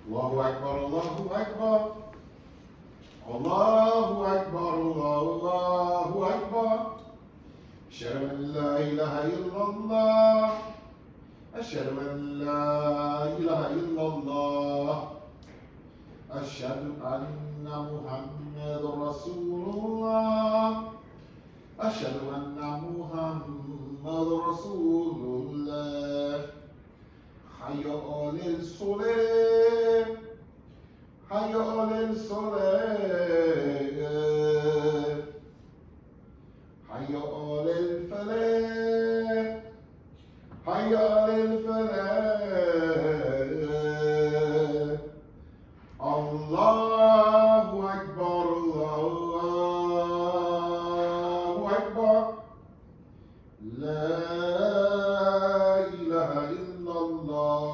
Allahu Akbar, Allahu Akbar. Allahu Akbar, Allahu Akbar. Ashhadu an la ilaha illallah. Ashhadu an la ilaha illallah. Ashhadu anna Muhammadur Rasulullah. Ashhadu anna Muhammadur Rasulullah. Hayya 'alal salah. Hayya 'alal salah. Hayya 'alal falah. Hayya 'alal falah. Allahu Akbar, Allahu Akbar. La ilaha illallah.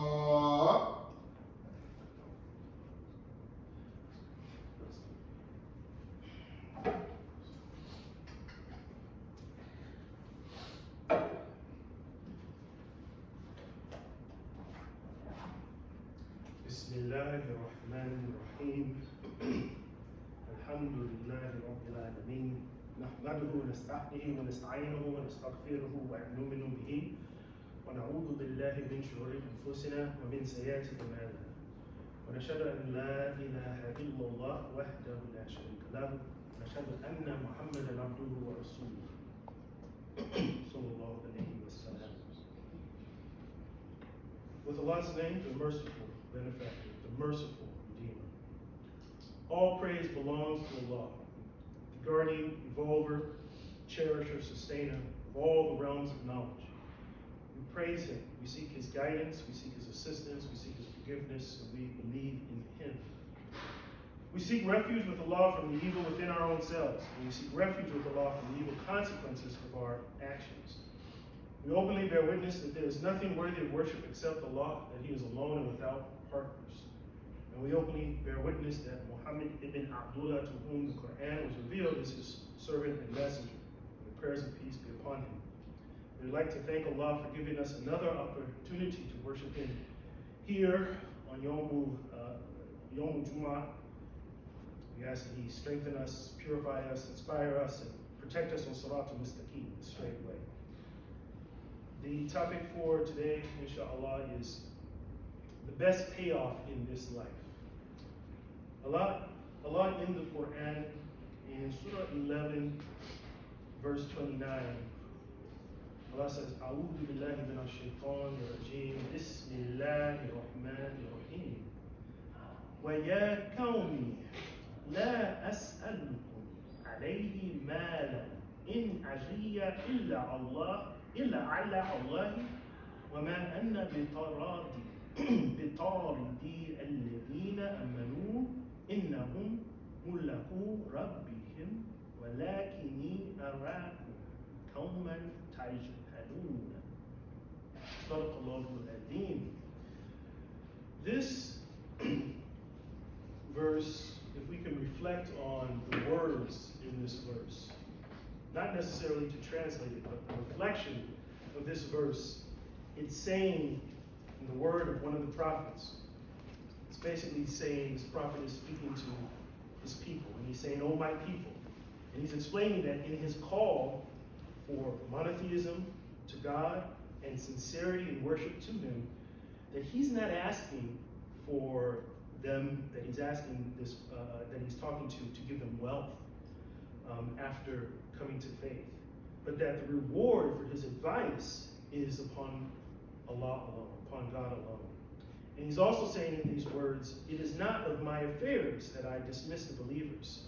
بسم الله الرحمن الرحيم. الحمد لله رب العالمين، نحمده ونستعينه ونستعينه ونستغفره ونؤمن به ونعوذ بالله من شرور انفسنا ومن سيئات اعمالنا، ونشهد ان لا اله الا الله وحده لا شريك له، ونشهد ان محمدا عبده ورسوله صلى الله عليه وسلم. With Allah's name, the merciful benefactor, the merciful redeemer. All praise belongs to Allah, the guardian, evolver, cherisher, sustainer of all the realms of knowledge. We praise Him, we seek His guidance, we seek His assistance, we seek His forgiveness, and we believe in Him. We seek refuge with Allah from the evil within our own selves, and we seek refuge with Allah from the evil consequences of our actions. We openly bear witness that there is nothing worthy of worship except Allah, that He is alone and without partners. And we openly bear witness that Muhammad ibn Abdullah, to whom the Quran was revealed, is His servant and messenger. May prayers and peace be upon him. We'd like to thank Allah for giving us another opportunity to worship Him here on Yom Jummah. We ask that He strengthen us, purify us, inspire us, and protect us on Siratul Mustaqim, the straight way. The topic for today, inshallah, is the best payoff in this life. Allah in the Quran, in Surah 11, verse 29, Allah says, A'udhu billahi min ash-shaytanir rajim, Bismillahir Rahmanir Rahim. Wa ya qawmi, la as'alukum alayhi malan, in ajriya illa ala Allah, wa ma anna بطاردي الذين آمنوا إنهم ملاقو ربهم ولكني أراكم قوما تجهلون. صدق الله العظيم. This verse, if we can reflect on the words in this verse, not necessarily to translate it, but the reflection of this verse, it's saying in the word of one of the prophets. It's basically saying this prophet is speaking to his people, and he's saying, "Oh, my people." And he's explaining that in his call for monotheism to God and sincerity and worship to Him, that he's not asking for them, that he's asking this, that he's talking to give them wealth after coming to faith, but that the reward for his advice is upon Allah alone, upon God alone. And he's also saying in these words, it is not of my affairs that I dismiss the believers.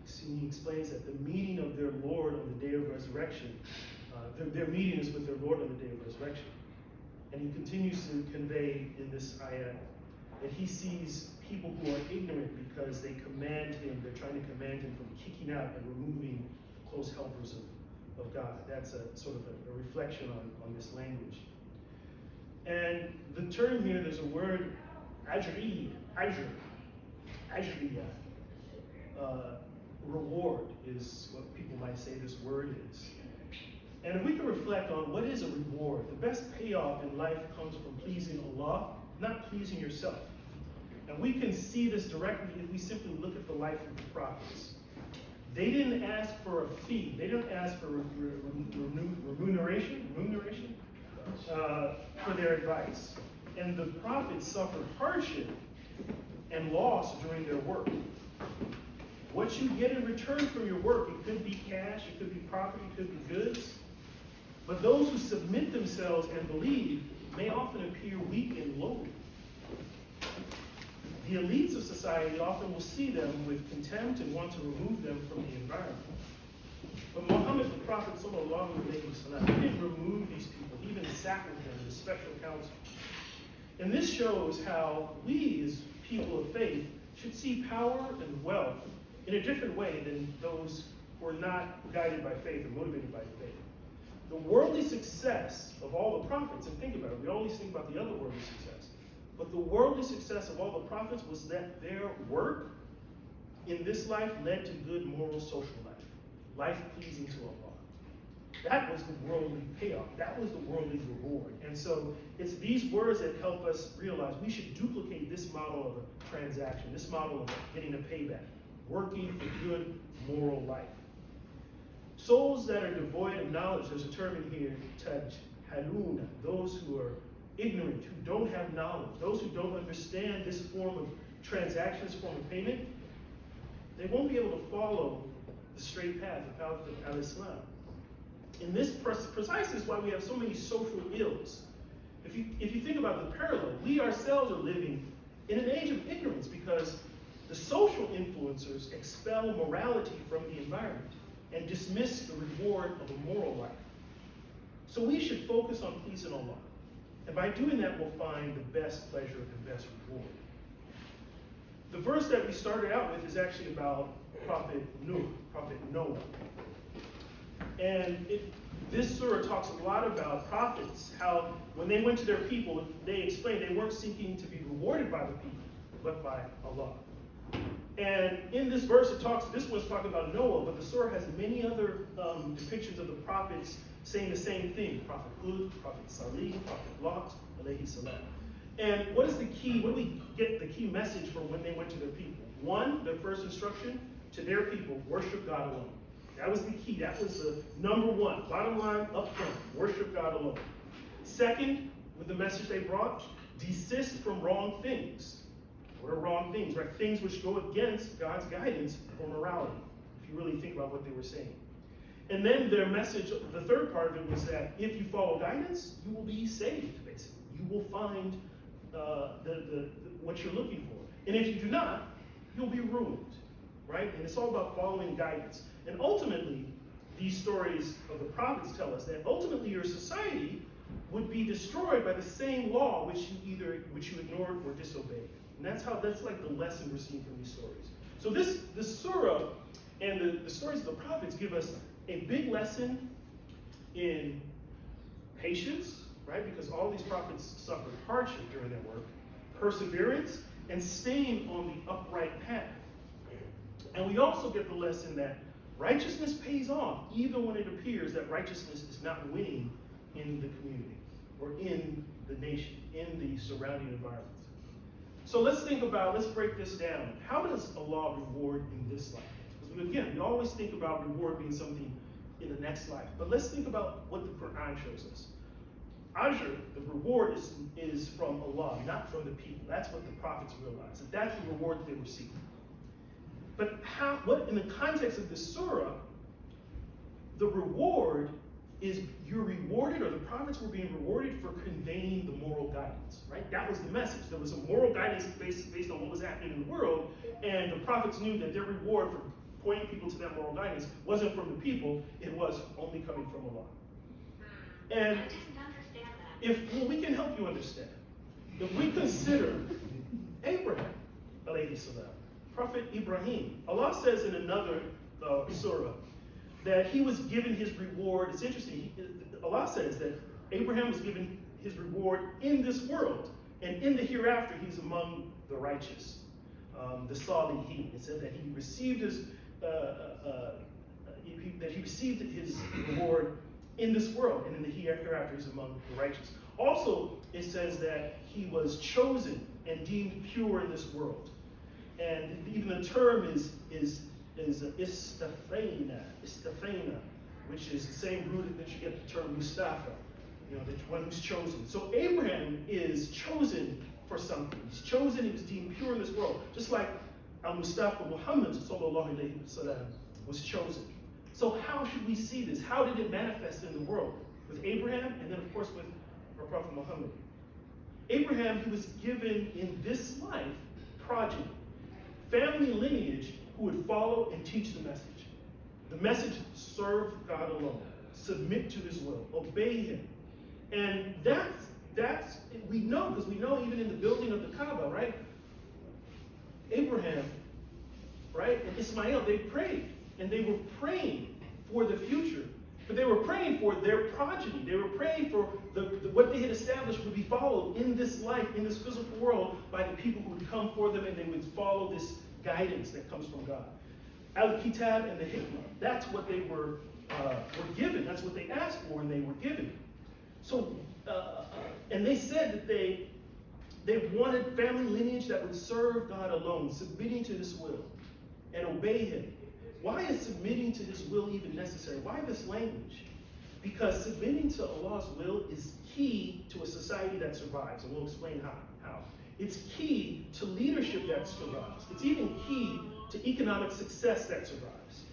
See, he explains that the meeting of their Lord on the day of resurrection, their meeting is with their Lord on the day of resurrection. And he continues to convey in this ayah that he sees people who are ignorant because they command him, they're trying to command him from kicking out and removing close helpers of God. That's a sort of a reflection on this language. And the term here, there's a word, ajriya, reward is what people might say this word is. And if we can reflect on what is a reward, the best payoff in life comes from pleasing Allah, not pleasing yourself. And we can see this directly if we simply look at the life of the prophets. They didn't ask for a fee. They didn't ask for remuneration for their advice. And the prophets suffered hardship and loss during their work. What you get in return from your work, it could be cash, it could be property, it could be goods. But those who submit themselves and believe may often appear weak and lowly. The elites of society often will see them with contempt and want to remove them from the environment. But Muhammad, the Prophet, sallallahu alayhi wa sallam, he didn't remove these people, he even sat with them in a special council. And this shows how we, as people of faith, should see power and wealth in a different way than those who are not guided by faith or motivated by faith. The worldly success of all the prophets, and think about it, we always think about the other worldly success, but the worldly success of all the prophets was that their work in this life led to good moral social life pleasing to Allah. That was the worldly payoff. That was the worldly reward. And so it's these words that help us realize we should duplicate this model of a transaction, this model of getting a payback, working for good moral life. Souls that are devoid of knowledge, there's a term in here, tajhaluna, those who are ignorant, who don't have knowledge, those who don't understand this form of transaction, this form of payment, they won't be able to follow the straight path, the path of al-Islam. And this precisely is why we have so many social ills. If you think about the parallel, we ourselves are living in an age of ignorance because the social influencers expel morality from the environment and dismiss the reward of a moral life. So we should focus on pleasing Allah. And by doing that, we'll find the best pleasure and best reward. The verse that we started out with is actually about Prophet Noah. And this surah talks a lot about prophets, how when they went to their people, they explained they weren't seeking to be rewarded by the people, but by Allah. And in this verse, this one's talking about Noah, but the surah has many other depictions of the prophets saying the same thing. Prophet Hud, Prophet Salih, Prophet Lot, alayhi salam. And what is the key? What do we get the key message for when they went to their people? One, their first instruction to their people, worship God alone. That was the key. That was the number one. Bottom line, up front, worship God alone. Second, with the message they brought, desist from wrong things. What are wrong things? Right? Things which go against God's guidance for morality, if you really think about what they were saying. And then their message, the third part of it was that if you follow guidance, you will be saved, basically. You will find what you're looking for. And if you do not, you'll be ruined, right? And it's all about following guidance. And ultimately, these stories of the prophets tell us that ultimately your society would be destroyed by the same law which you ignored or disobeyed. And that's like the lesson we're seeing from these stories. So this surah and the stories of the prophets give us a big lesson in patience, right? Because all these prophets suffered hardship during their work, perseverance, and staying on the upright path. And we also get the lesson that righteousness pays off, even when it appears that righteousness is not winning in the community or in the nation, in the surrounding environment. So let's break this down. How does Allah reward in this life? Because again, we always think about reward being something in the next life. But let's think about what the Quran shows us. Ajr, the reward is from Allah, not from the people. That's what the prophets realized. That's the reward that they were seeking. But what in the context of this surah, the reward is you're rewarded, or the prophets were being rewarded for conveying the moral guidance, right? That was the message. There was a moral guidance based on what was happening in the world, and the prophets knew that their reward for pointing people to that moral guidance wasn't from the people, it was only coming from Allah. And I didn't understand that. we can help you understand. If we consider Abraham, alayhi salam, Prophet Ibrahim, Allah says in another surah that he was given his reward. It's interesting. Allah says that Abraham was given his reward in this world, and in the hereafter, he's among the righteous, the Salihin. It said that he received his reward in this world, and in the hereafter he's among the righteous. Also, it says that he was chosen and deemed pure in this world. And even the term is istafena, which is the same root that you get the term Mustafa, the one who's chosen. So Abraham is chosen for something. He's chosen, he was deemed pure in this world. Just like Mustafa Muhammad sallallahu alayhi wasallam was chosen. So how should we see this? How did it manifest in the world? With Abraham, and then of course with our Prophet Muhammad. Abraham, he was given in this life progeny, family lineage who would follow and teach the message. The message: serve God alone, submit to his will, obey him. And that's we know, because we know even in the building of the Kaaba, right? Abraham, right, and Ismail, they prayed, and they were praying for the future. But they were praying for their progeny. They were praying for what they had established would be followed in this life, in this physical world, by the people who would come for them, and they would follow this guidance that comes from God. Al-Kitab and the Hikmah, that's what they were given. That's what they asked for, and they were given. So, and they said that they wanted family lineage that would serve God alone, submitting to his will and obey him. Why is submitting to his will even necessary? Why this language? Because submitting to Allah's will is key to a society that survives, and we'll explain how. It's key to leadership that survives. It's even key to economic success that survives.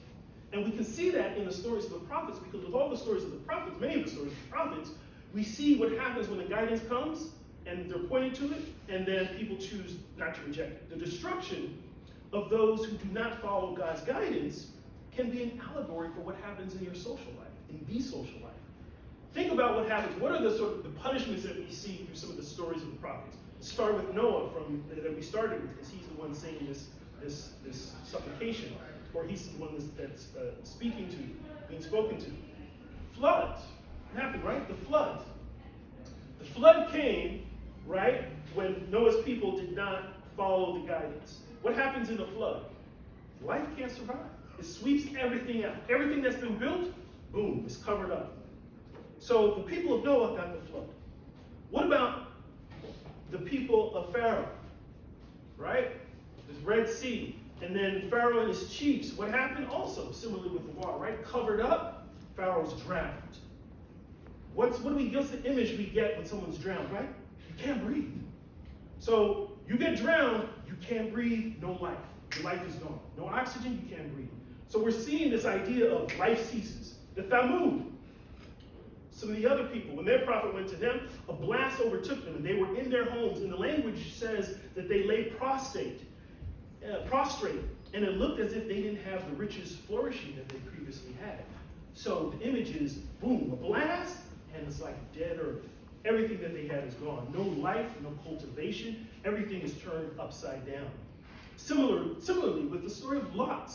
And we can see that in the stories of the prophets, because with all the stories of the prophets, many of the stories of the prophets, we see what happens when the guidance comes, and they're pointed to it, and then people choose not to reject it. The destruction of those who do not follow God's guidance can be an allegory for what happens in your social life, in the social life. Think about what happens. What are the sort of the punishments that we see through some of the stories of the prophets? Let's start with Noah that we started with, because he's the one saying this supplication, or he's the one that's speaking to, being spoken to. Flood. What happened, right? The flood. The flood came, right, when Noah's people did not follow the guidance. What happens in the flood? Life can't survive. It sweeps everything out. Everything that's been built, boom, is covered up. So the people of Noah got the flood. What about the people of Pharaoh? Right? The Red Sea. And then Pharaoh and his chiefs. What happened? Also, similarly with the water, right? Covered up, Pharaoh's drowned. What's the image we get when someone's drowned, right? You can't breathe. So you get drowned, you can't breathe, no life. Your life is gone. No oxygen, you can't breathe. So we're seeing this idea of life ceases. The Thamud, some of the other people, when their prophet went to them, a blast overtook them, and they were in their homes. And the language says that they lay prostrate, and it looked as if they didn't have the riches flourishing that they previously had. So the image is, boom, a blast, and it's like dead earth. Everything that they had is gone. No life, no cultivation. Everything is turned upside down. Similarly, with the story of Lut,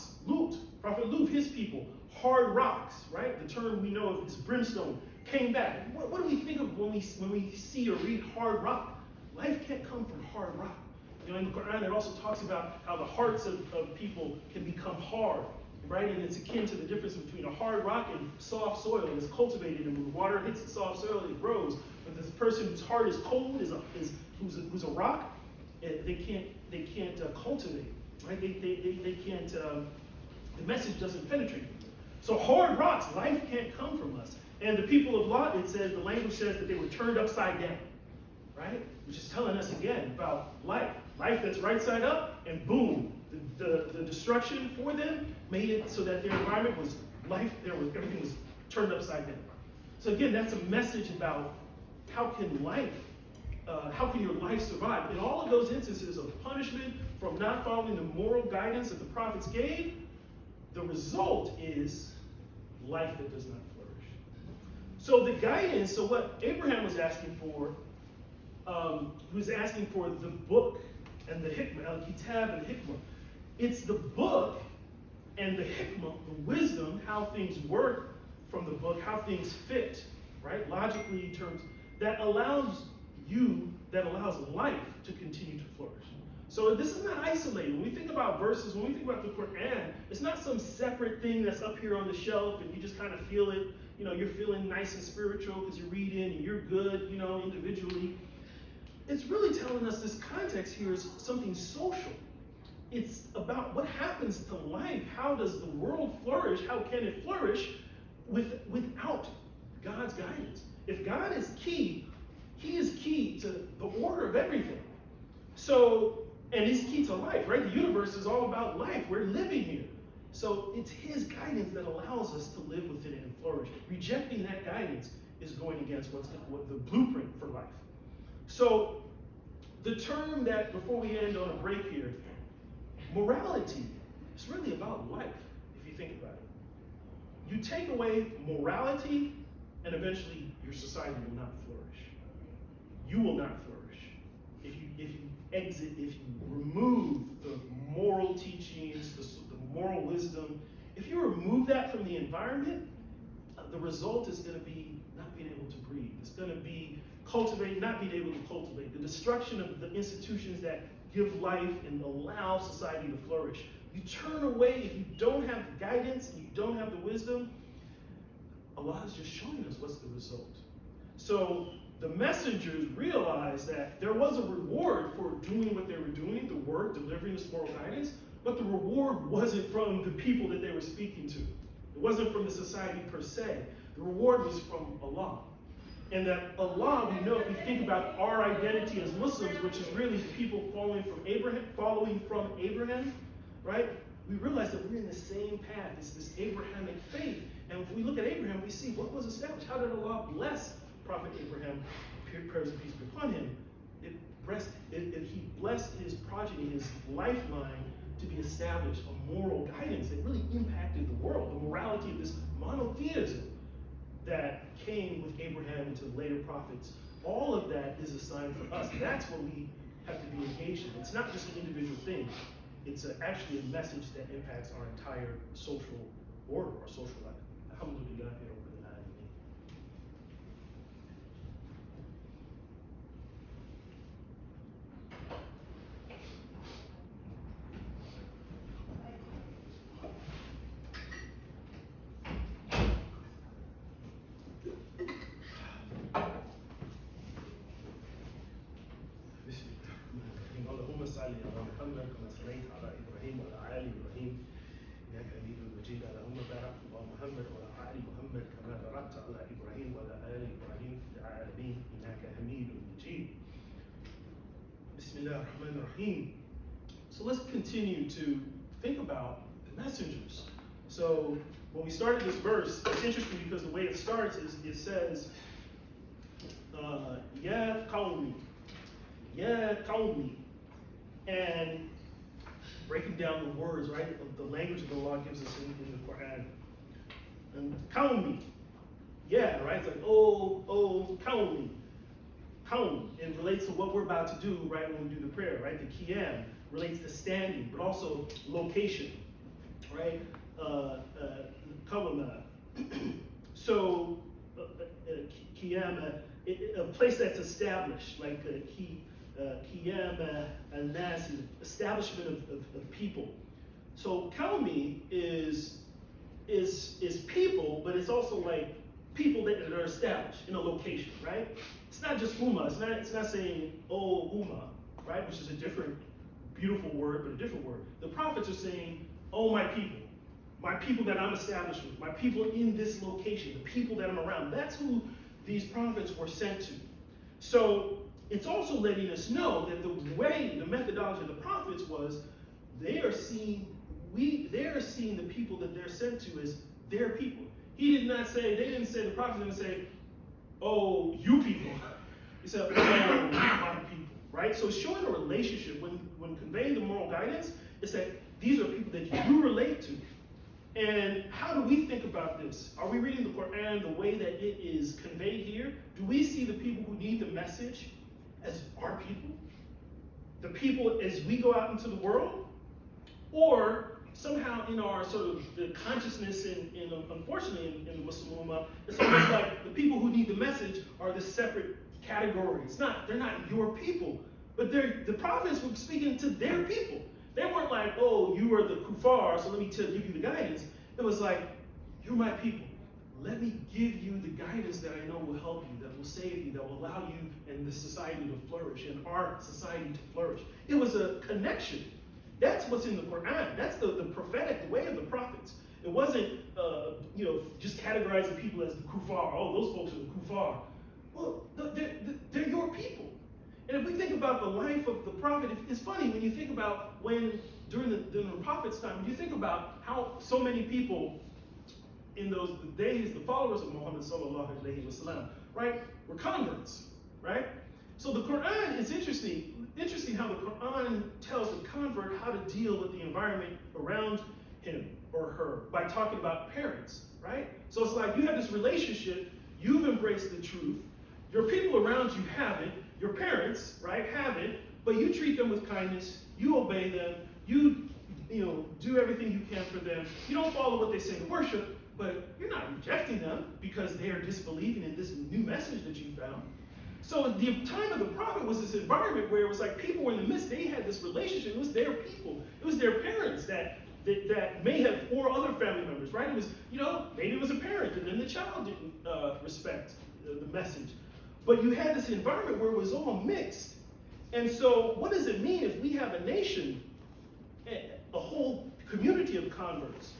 Prophet Lut, his people, hard rocks, right? The term we know of is brimstone, came back. What do we think of when we see or read hard rock? Life can't come from hard rock. In the Quran, it also talks about how the hearts of people can become hard, right? And it's akin to the difference between a hard rock and soft soil that is cultivated, and when the water hits the soft soil, it grows. But this person whose heart is cold, who's a rock, they can't cultivate, right? They can't. The message doesn't penetrate. So hard rocks, life can't come from us. And the people of Lot, it says, the language says that they were turned upside down, right? Which is telling us again about life that's right side up, and boom, the destruction for them made it so that their environment was life. Everything was turned upside down. So again, that's a message about how can your life survive? In all of those instances of punishment from not following the moral guidance that the prophets gave, the result is life that does not flourish. So the guidance, so what Abraham was asking for, he was asking for the book and the hikmah, al-kitab and the hikmah. It's the book and the hikmah, the wisdom, how things work from the book, how things fit, right? Logically, in terms, that allows life to continue to flourish. So this is not isolated. When we think about verses, when we think about the Quran, it's not some separate thing that's up here on the shelf and you just kind of feel it you're feeling nice and spiritual because you're reading and you're good, individually. It's really telling us this context here is something social. It's about what happens to life. How does the world flourish? How can it flourish without God's guidance? If God is key, He is key to the order of everything. So, and He's key to life, right? The universe is all about life. We're living here. So it's His guidance that allows us to live within it and flourish. Rejecting that guidance is going against what the blueprint for life. So the term that, before we end on a break here, morality is really about life, if you think about it. You take away morality, and eventually your society will not flourish. You will not flourish. If you remove the moral teachings, the moral wisdom, if you remove that from the environment, the result is going to be not being able to breathe. It's going to be not being able to cultivate. The destruction of the institutions that give life and allow society to flourish. You turn away if you don't have the guidance, you don't have the wisdom. Allah is just showing us what's the result. So the messengers realized that there was a reward for doing what they were doing, the work, delivering this moral guidance, but the reward wasn't from the people that they were speaking to. It wasn't from the society per se. The reward was from Allah. And that Allah, we know, if we think about our identity as Muslims, which is really the people following from Abraham, right? We realize that we're in the same path. It's this Abrahamic faith. And if we look at Abraham, we see what was established. How did Allah bless Prophet Abraham? Prayers and peace be upon him. He blessed his progeny, his lifeline, to be established a moral guidance that really impacted the world. The morality of this monotheism that came with Abraham and to the later prophets. All of that is a sign for us. That's what we have to be engaged in. It's not just an individual thing. It's actually a message that impacts our entire social order, our social life. Alhamdulillah. اللهم صل على محمد كما صليت على ابراهيم وعلى ال ابراهيم انك حميد مجيد اللهم بارك على محمد وعلى ال محمد كما باركت على ابراهيم وعلى ال ابراهيم في العالمين انك حميد مجيد. Bismillah ar-Rahman ar-Rahim. So let's continue to think about the messengers. So when we started this verse, it's interesting because the way it starts is it says, Ya qawmi, Ya qawmi. And breaking down the words, right? The language that Allah gives us in the Quran. And qawmi, yeah, right? It's like, oh, qawmi. Qawm, it relates to what we're about to do, right, when we do the prayer, right? The qiyam relates to standing, but also location, right? Qawma. So, qiyam, a place that's established, like qiyam al-nas, establishment of people. So qawmi is people, but it's also like people that are established in a location, right? It's not just ummah. It's not saying, oh, ummah, right? Which is a different, beautiful word, but a different word. The prophets are saying, oh, my people that I'm established with, my people in this location, the people that I'm around. That's who these prophets were sent to. So it's also letting us know that the methodology of the prophets was they are seeing the people that they're sent to as their people. They didn't say, the prophet didn't say, oh, you people. He said, oh, my people, right? So it's showing a relationship. When conveying the moral guidance, it's that these are people that you relate to. And how do we think about this? Are we reading the Quran the way that it is conveyed here? Do we see the people who need the message as our people? The people as we go out into the world? Or somehow in our sort of the consciousness unfortunately in the Muslim Ummah, it's almost like the people who need the message are this separate category. They're not your people, but the prophets were speaking to their people. They weren't like, oh, you are the kuffar, so let me give you the guidance. It was like, you're my people. let me give you the guidance that I know will help you, that will save you, that will allow you and the society to flourish, and our society to flourish. It was a connection. That's what's in the Quran. That's the prophetic, the way of the prophets. It wasn't, just categorizing people as the kuffar. Oh, those folks are the kuffar. Well, they're your people. And if we think about the life of the prophet, it's funny when you think about during the prophet's time, when you think about how so many people in those days, the followers of Muhammad sallallahu alaihi wasallam, right, were converts, right? So the Quran is interesting how the Quran tells the convert how to deal with the environment around him or her by talking about parents, right? So it's like you have this relationship, you've embraced the truth, your people around you haven't, your parents, right, haven't, but you treat them with kindness, you obey them, you do everything you can for them. You don't follow what they say to worship, but you're not rejecting them because they are disbelieving in this new message that you found. So the time of the prophet was this environment where it was like people were in the midst, they had this relationship, it was their people, it was their parents that may have, or other family members, right? It was, maybe it was a parent and then the child didn't respect the message. But you had this environment where it was all mixed. And so what does it mean if we have a nation, a whole community of converts?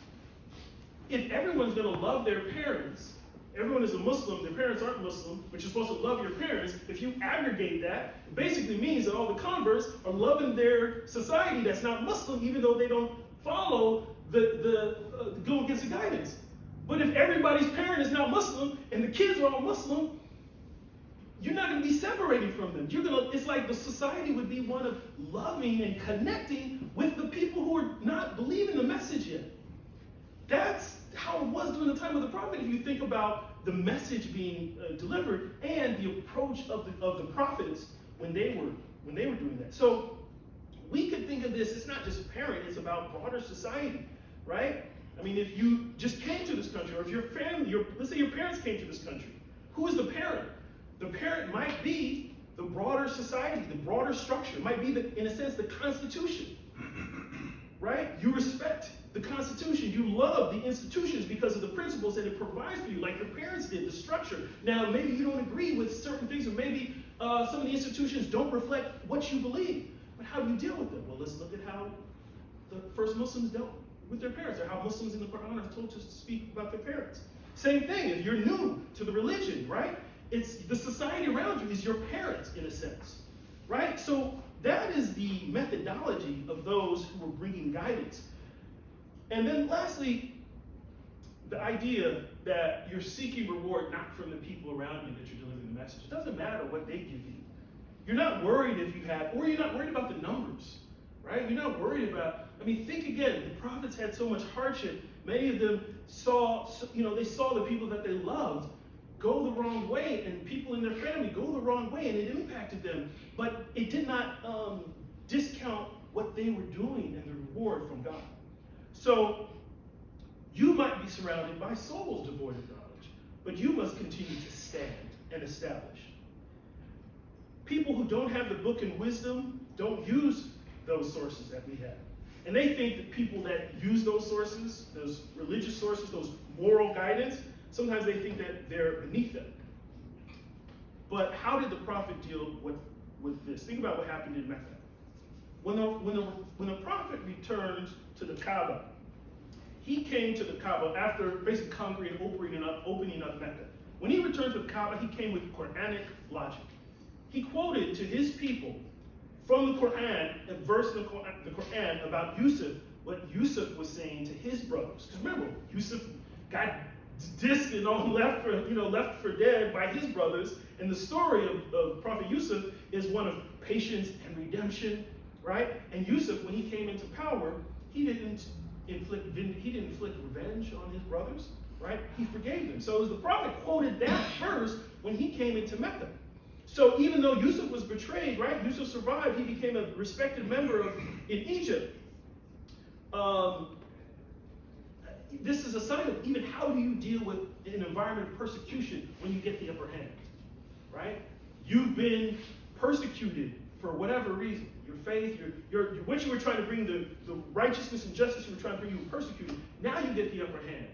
If everyone's going to love their parents, everyone is a Muslim, their parents aren't Muslim, but you're supposed to love your parents, if you aggregate that, it basically means that all the converts are loving their society that's not Muslim, even though they don't follow go against the guidance. But if everybody's parent is not Muslim and the kids are all Muslim, you're not going to be separating from them. It's like the society would be one of loving and connecting with the people who are not believing the message yet. That's how it was during the time of the prophet. If you think about the message being delivered and the approach of the prophets when they were doing that. So we could think of this. It's not just parent. It's about broader society, right? I mean, if you just came to this country, or if your family, let's say your parents came to this country, who is the parent? The parent might be the broader society, the broader structure. It might be, in a sense, the Constitution, right? You respect the Constitution. You love the institutions because of the principles that it provides for you, like your parents did, the structure. Now, maybe you don't agree with certain things, or maybe some of the institutions don't reflect what you believe. But how do you deal with them? Well, let's look at how the first Muslims dealt with their parents, or how Muslims in the Quran are told to speak about their parents. Same thing, if you're new to the religion, right? It's the society around you is your parents, in a sense, right? So that is the methodology of those who were bringing guidance. And then lastly, the idea that you're seeking reward not from the people around you that you're delivering the message. It doesn't matter what they give you. You're not worried if you have, or you're not worried about the numbers, right? You're not worried about, think again, the prophets had so much hardship. Many of them saw the people that they loved go the wrong way, and people in their family go the wrong way, and it impacted them. But it did not discount what they were doing and the reward from God. So you might be surrounded by souls devoid of knowledge, but you must continue to stand and establish. People who don't have the book and wisdom don't use those sources that we have. And they think that people that use those sources, those religious sources, those moral guidance, sometimes they think that they're beneath them. But how did the prophet deal with this? Think about what happened in Mecca. When the prophet returned to the Kaaba, he came to the Kaaba after basically conquering and opening up Mecca. When he returned to the Kaaba, he came with Quranic logic. He quoted to his people from the Quran, a verse in the Quran about Yusuf, what Yusuf was saying to his brothers. Because remember, Yusuf got dissed and all left for dead by his brothers. And the story of Prophet Yusuf is one of patience and redemption, right? And Yusuf, when he came into power, he didn't inflict revenge on his brothers, right? He forgave them. So the prophet quoted that verse when he came into Mecca. So even though Yusuf was betrayed, right? Yusuf survived. He became a respected member in Egypt. This is a sign of even how do you deal with an environment of persecution when you get the upper hand, right? You've been persecuted for whatever reason. Your faith, what you were trying to bring, the righteousness and justice you were trying to bring, you were persecuted. Now you get the upper hand.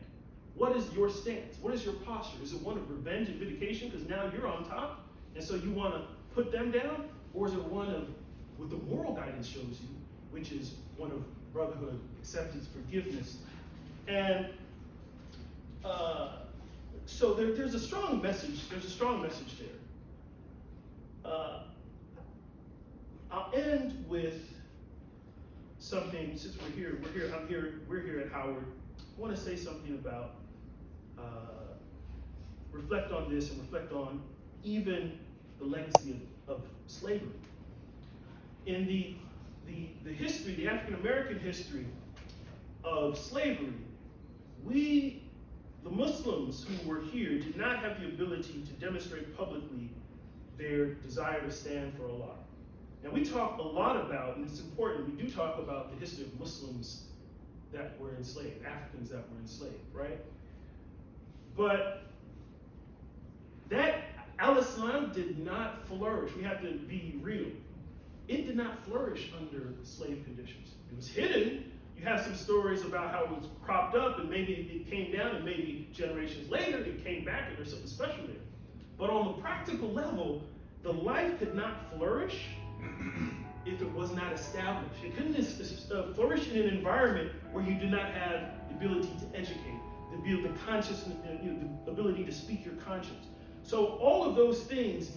What is your stance? What is your posture? Is it one of revenge and vindication because now you're on top and so you want to put them down? Or is it one of what the moral guidance shows you, which is one of brotherhood, acceptance, forgiveness? And so there's a strong message. There's a strong message there. I'll end with something. Since we're here at Howard. I want to say something about reflect on this and reflect on even the legacy of slavery. In the history, the African American history of slavery, the Muslims who were here did not have the ability to demonstrate publicly their desire to stand for Allah. And we talk a lot about, and it's important, we do talk about the history of Muslims that were enslaved, Africans that were enslaved, right? But that Al-Islam did not flourish. We have to be real. It did not flourish under slave conditions. It was hidden. You have some stories about how it was cropped up and maybe it came down and maybe generations later it came back and there's something special there. But on the practical level, the life could not flourish if it was not established. It couldn't flourish in an environment where you did not have the ability to educate, the consciousness, the ability to speak your conscience. So all of those things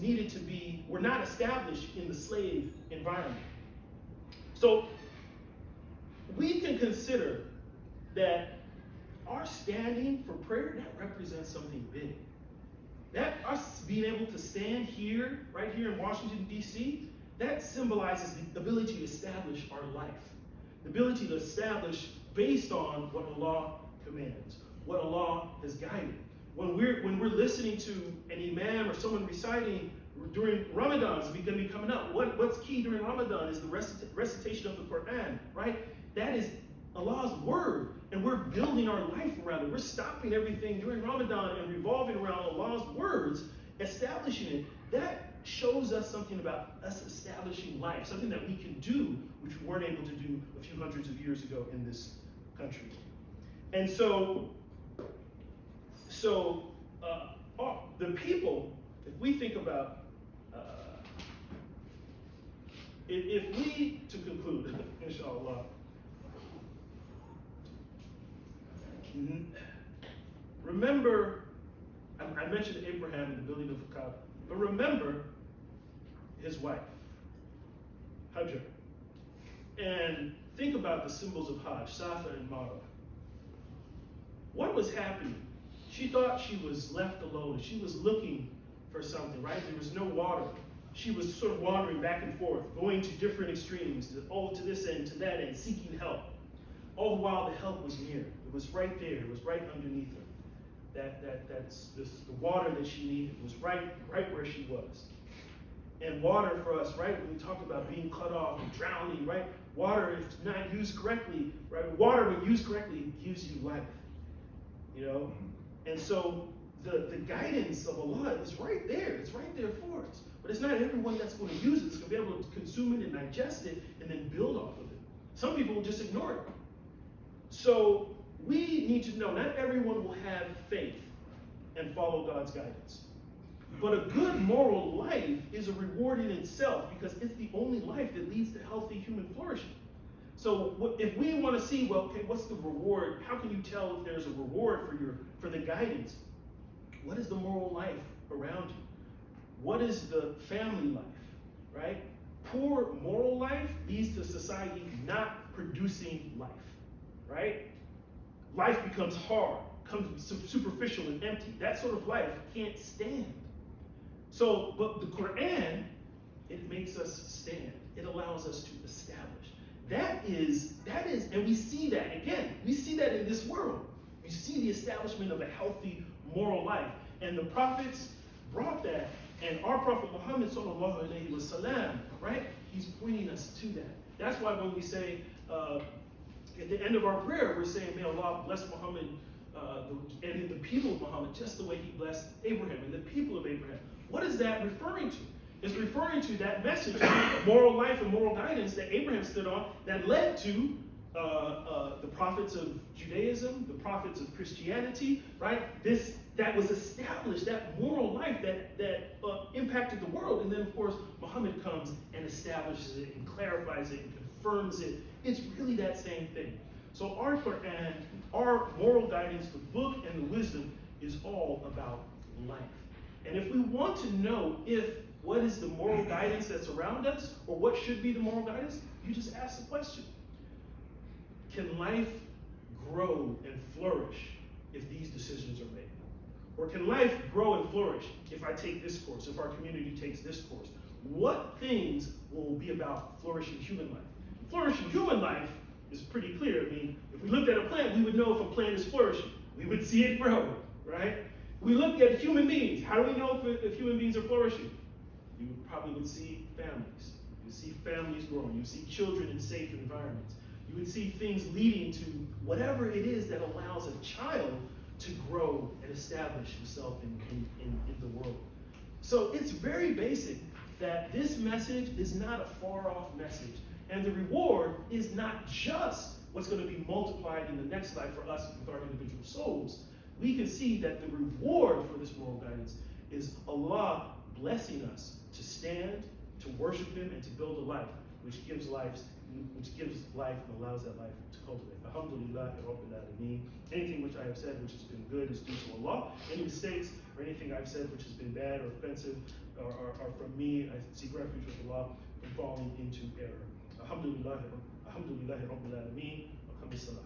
were not established in the slave environment. So we can consider that our standing for prayer, that represents something big. That us being able to stand here, right here in Washington, D.C., that symbolizes the ability to establish our life. The ability to establish based on what Allah commands, what Allah has guided. When we're listening to an imam or someone reciting during Ramadan, it's going to be coming up. What's key during Ramadan is the recitation of the Quran, right? That is Allah's word, and we're building our life around it. We're stopping everything during Ramadan and revolving around Allah's words, establishing it. That shows us something about us establishing life, something that we can do, which we weren't able to do a few hundreds of years ago in this country. And so the people, if we think about, to conclude, inshallah, remember, I mentioned Abraham and the building of the Kaaba, but remember his wife, Hajar, and think about the symbols of Hajj, Safa and Marwa. What was happening? She thought she was left alone. She was looking for something, right? There was no water. She was sort of wandering back and forth, going to different extremes, to this end, to that end, seeking help. All the while, the help was near. It was right there. It was right underneath her. The water that she needed was right where she was. And water for us, right? When we talk about being cut off and drowning, right? Water, if not used correctly, right? Water, when used correctly, gives you life. You know? And so the guidance of Allah is right there. It's right there for us. But it's not everyone that's going to use it. It's going to be able to consume it and digest it and then build off of it. Some people will just ignore it. So we need to know not everyone will have faith and follow God's guidance. But a good moral life is a reward in itself because it's the only life that leads to healthy human flourishing. So if we want to see, well, okay, what's the reward? How can you tell if there's a reward for the guidance? What is the moral life around you? What is the family life, right? Poor moral life leads to society not producing life, right? Life becomes hard, becomes superficial and empty. That sort of life can't stand. So, but the Quran, it makes us stand. It allows us to establish. That is, and we see that, again, we see that in this world. We see the establishment of a healthy moral life. And the prophets brought that. And our Prophet Muhammad sallallahu alayhi wa sallam, right? He's pointing us to that. That's why when we say, at the end of our prayer, we're saying, may Allah bless Muhammad and the people of Muhammad just the way he blessed Abraham and the people of Abraham. What is that referring to? It's referring to that message of moral life and moral guidance that Abraham stood on that led to the prophets of Judaism, the prophets of Christianity, right? That was established, that moral life that impacted the world. And then, of course, Muhammad comes and establishes it and clarifies it and confirms it. It's really that same thing. So our Quran, our moral guidance, the book and the wisdom is all about life. And if we want to know what is the moral guidance that's around us, or what should be the moral guidance, you just ask the question. Can life grow and flourish if these decisions are made? Or can life grow and flourish if I take this course, if our community takes this course? What things will be about flourishing human life? Flourishing human life is pretty clear. I mean, if we looked at a plant, we would know if a plant is flourishing. We would see it grow, right? We looked at human beings. How do we know if human beings are flourishing? You probably would see families. You would see families growing. You would see children in safe environments. You would see things leading to whatever it is that allows a child to grow and establish himself in the world. So it's very basic that this message is not a far-off message. And the reward is not just what's going to be multiplied in the next life for us with our individual souls. We can see that the reward for this moral guidance is Allah blessing us to stand, to worship Him, and to build a life which gives life and allows that life to cultivate. Alhamdulillah, Rabbil Alameen. Anything which I have said which has been good is due to Allah. Any mistakes or anything I've said which has been bad or offensive are from me. I seek refuge with Allah from falling into error. Alhamdulillah, Rabbil Alameen. Wa qam bis-salah.